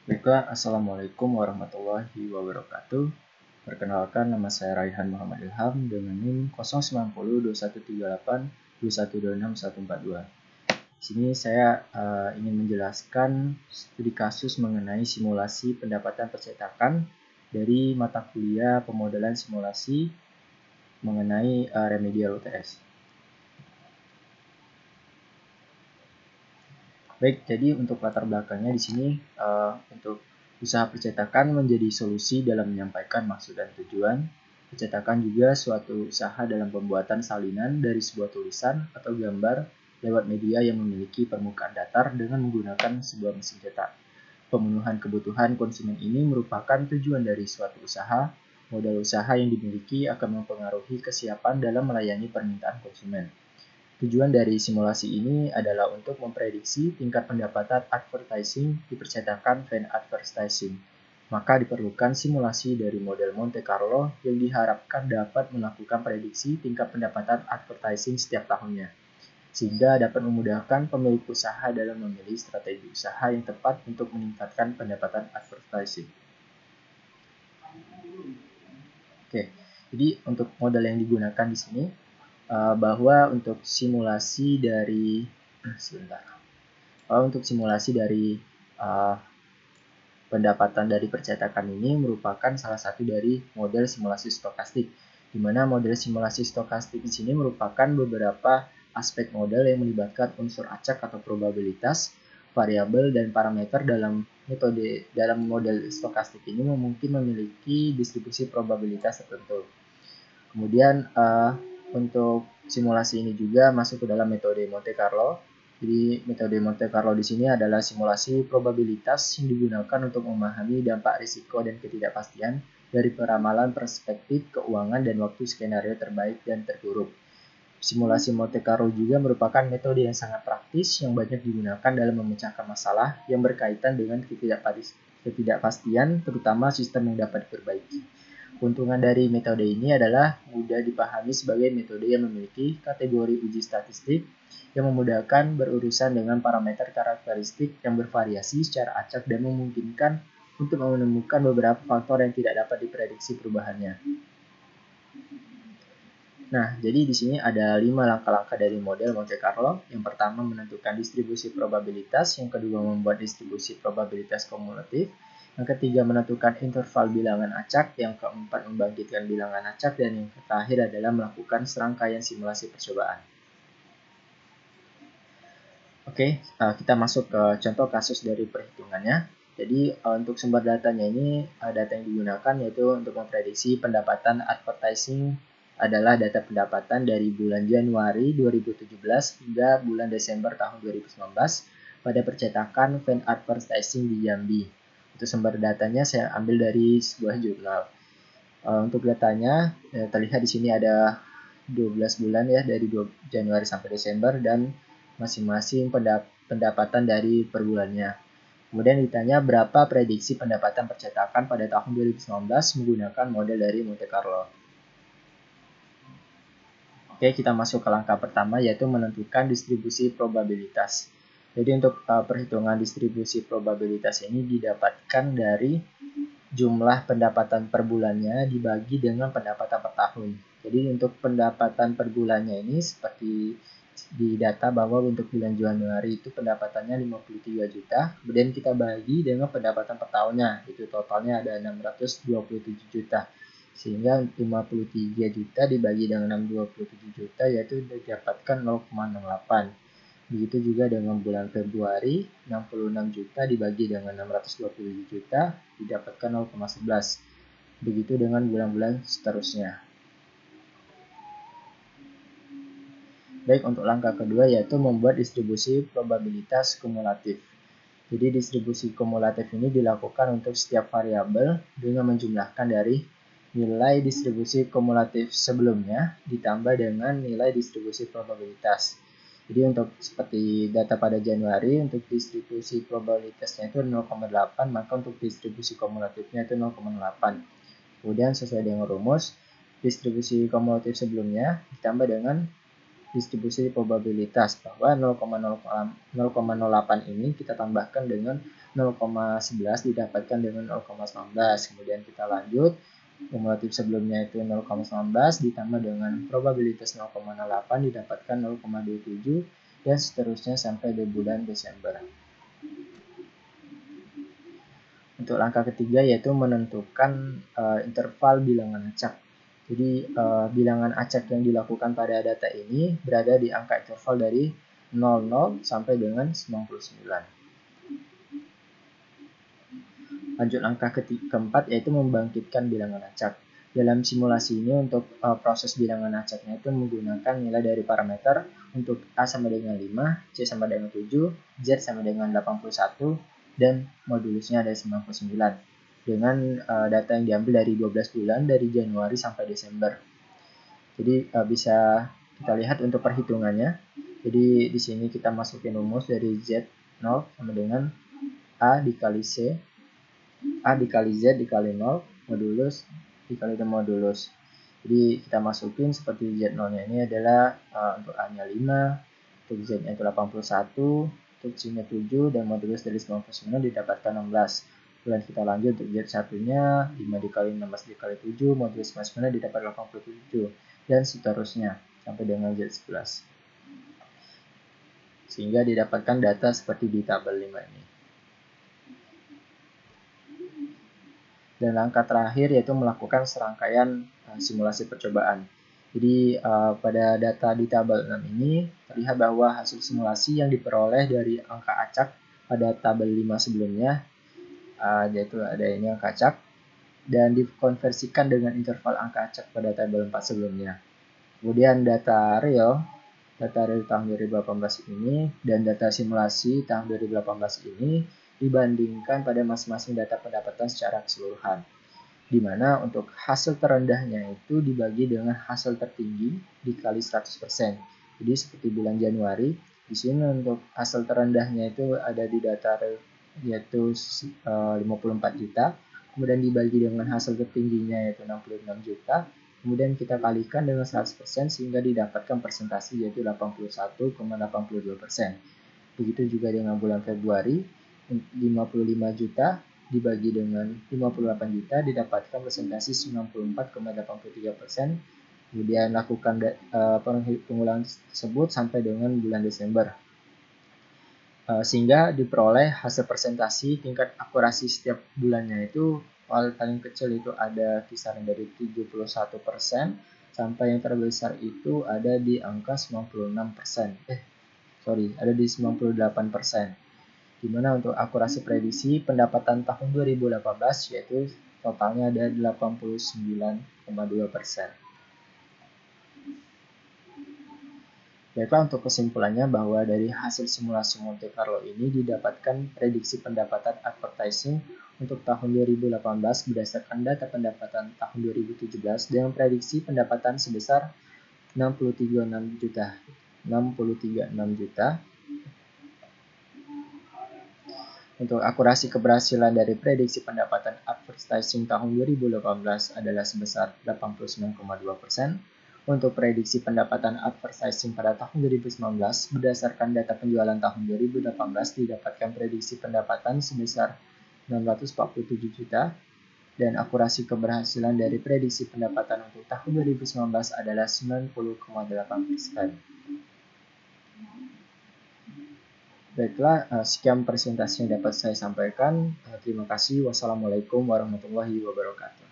Baiklah, Assalamualaikum warahmatullahi wabarakatuh. Perkenalkan, nama saya Raihan Muhammad Ilham dengan NIM 090213821264142. Di sini saya ingin menjelaskan studi kasus mengenai simulasi pendapatan percetakan dari mata kuliah pemodelan simulasi mengenai remedial UTS. Baik, jadi untuk latar belakangnya di sini untuk usaha percetakan menjadi solusi dalam menyampaikan maksud dan tujuan. Percetakan juga suatu usaha dalam pembuatan salinan dari sebuah tulisan atau gambar lewat media yang memiliki permukaan datar dengan menggunakan sebuah mesin cetak. Pemenuhan kebutuhan konsumen ini merupakan tujuan dari suatu usaha. Modal usaha yang dimiliki akan mempengaruhi kesiapan dalam melayani permintaan konsumen. Tujuan dari simulasi ini adalah untuk memprediksi tingkat pendapatan advertising di percetakan fan advertising. Maka diperlukan simulasi dari model Monte Carlo yang diharapkan dapat melakukan prediksi tingkat pendapatan advertising setiap tahunnya, sehingga dapat memudahkan pemilik usaha dalam memilih strategi usaha yang tepat untuk meningkatkan pendapatan advertising. Oke, jadi untuk model yang digunakan di sini bahwa untuk simulasi dari pendapatan dari percetakan ini merupakan salah satu dari model simulasi stokastik, di mana model simulasi stokastik di sini merupakan beberapa aspek model yang melibatkan unsur acak atau probabilitas, variabel dan parameter dalam model stokastik ini mungkin memiliki distribusi probabilitas tertentu. Kemudian untuk simulasi ini juga masuk ke dalam metode Monte Carlo. Jadi metode Monte Carlo di sini adalah simulasi probabilitas yang digunakan untuk memahami dampak risiko dan ketidakpastian dari peramalan perspektif keuangan dan waktu skenario terbaik dan terburuk. Simulasi Monte Carlo juga merupakan metode yang sangat praktis yang banyak digunakan dalam memecahkan masalah yang berkaitan dengan ketidakpastian, terutama sistem yang dapat diperbaiki. Keuntungan dari metode ini adalah mudah dipahami sebagai metode yang memiliki kategori uji statistik yang memudahkan berurusan dengan parameter karakteristik yang bervariasi secara acak dan memungkinkan untuk menemukan beberapa faktor yang tidak dapat diprediksi perubahannya. Nah, jadi di sini ada 5 langkah-langkah dari model Monte Carlo. Yang pertama menentukan distribusi probabilitas, yang kedua membuat distribusi probabilitas kumulatif, yang ketiga menentukan interval bilangan acak, yang keempat membangkitkan bilangan acak, dan yang terakhir adalah melakukan serangkaian simulasi percobaan. Oke, kita masuk ke contoh kasus dari perhitungannya. Jadi untuk sumber datanya ini, data yang digunakan yaitu untuk memprediksi pendapatan advertising adalah data pendapatan dari bulan Januari 2017 hingga bulan Desember tahun 2019 pada percetakan fan advertising di Jambi. Untuk sumber datanya saya ambil dari sebuah jurnal. Untuk datanya terlihat di sini ada 12 bulan ya, dari Januari sampai Desember, dan masing-masing pendapatan dari per bulannya. Kemudian ditanya berapa prediksi pendapatan percetakan pada tahun 2019 menggunakan model dari Monte Carlo. Oke, kita masuk ke langkah pertama yaitu menentukan distribusi probabilitas. Jadi untuk perhitungan distribusi probabilitas ini didapatkan dari jumlah pendapatan per bulannya dibagi dengan pendapatan per tahun. Jadi untuk pendapatan per bulannya ini seperti di data bahwa untuk bulan Januari itu pendapatannya 53 juta, kemudian kita bagi dengan pendapatan per tahunnya, itu totalnya ada 627 juta. Sehingga 53 juta dibagi dengan 627 juta yaitu didapatkan 0,68. Begitu juga dengan bulan Februari, 66 juta dibagi dengan 627 juta, didapatkan 0,11. Begitu dengan bulan-bulan seterusnya. Baik, untuk langkah kedua yaitu membuat distribusi probabilitas kumulatif. Jadi distribusi kumulatif ini dilakukan untuk setiap variabel dengan menjumlahkan dari nilai distribusi kumulatif sebelumnya ditambah dengan nilai distribusi probabilitas. Jadi untuk seperti data pada Januari, untuk distribusi probabilitasnya itu 0,8, maka untuk distribusi kumulatifnya itu 0,8. Kemudian sesuai dengan rumus, distribusi kumulatif sebelumnya ditambah dengan distribusi probabilitas bahwa 0,08 ini kita tambahkan dengan 0,11 didapatkan dengan 0,19. Kemudian kita lanjut, kumulatif sebelumnya itu 0,19 ditambah dengan probabilitas 0,08 didapatkan 0,27 dan seterusnya sampai di bulan Desember. Untuk langkah ketiga yaitu menentukan interval bilangan acak. Jadi bilangan acak yang dilakukan pada data ini berada di angka interval dari 00 sampai dengan 99. Lanjut langkah keempat yaitu membangkitkan bilangan acak. Dalam simulasi ini untuk proses bilangan acaknya itu menggunakan nilai dari parameter untuk A sama dengan 5, C sama dengan 7, Z sama dengan 81, dan modulusnya ada 99. Dengan data yang diambil dari 12 bulan dari Januari sampai Desember. Jadi bisa kita lihat untuk perhitungannya. Jadi di sini kita masukin rumus dari Z 0 sama dengan A dikali C, A dikali Z dikali 0, modulus dikali modulus. Jadi kita masukin seperti Z0-nya ini adalah untuk A-nya 5, untuk Z-nya itu 81, untuk C-nya 7, dan modulus dari 99 didapatkan 16. Kemudian kita lanjut untuk Z1-nya 5 dikali 16 dikali 7, modulus 99 didapat 87, dan seterusnya sampai dengan Z11. Sehingga didapatkan data seperti di tabel 5 ini. Dan langkah terakhir yaitu melakukan serangkaian simulasi percobaan. Jadi pada data di tabel 6 ini terlihat bahwa hasil simulasi yang diperoleh dari angka acak pada tabel 5 sebelumnya, yaitu ada ini angka acak, dan dikonversikan dengan interval angka acak pada tabel 4 sebelumnya. Kemudian data real tahun 2018 ini dan data simulasi tahun 2018 ini dibandingkan pada masing-masing data pendapatan secara keseluruhan, di mana untuk hasil terendahnya itu dibagi dengan hasil tertinggi dikali 100%. Jadi seperti bulan Januari, di sini untuk hasil terendahnya itu ada di data yaitu 54 juta, kemudian dibagi dengan hasil tertingginya yaitu 66 juta, kemudian kita kalikan dengan 100% sehingga didapatkan persentase yaitu 81,82%. Begitu juga dengan bulan Februari, 55 juta dibagi dengan 58 juta didapatkan persentase 94,83%. Kemudian lakukan pengulangan tersebut sampai dengan bulan Desember. Sehingga diperoleh hasil presentasi tingkat akurasi setiap bulannya itu paling kecil itu ada kisaran dari 71% sampai yang terbesar itu ada di angka 96%. Ada di 98%. Di mana untuk akurasi prediksi pendapatan tahun 2018 yaitu totalnya ada 89,2%. Baiklah, untuk kesimpulannya bahwa dari hasil simulasi Monte Carlo ini didapatkan prediksi pendapatan advertising untuk tahun 2018 berdasarkan data pendapatan tahun 2017 dengan prediksi pendapatan sebesar 63,6 juta. Untuk akurasi keberhasilan dari prediksi pendapatan advertising tahun 2018 adalah sebesar 89,2%. Untuk prediksi pendapatan advertising pada tahun 2019 berdasarkan data penjualan tahun 2018 didapatkan prediksi pendapatan sebesar 647 juta dan akurasi keberhasilan dari prediksi pendapatan untuk tahun 2019 adalah 90,8%. Baiklah, sekian presentasi yang dapat saya sampaikan. Terima kasih. Wassalamualaikum warahmatullahi wabarakatuh.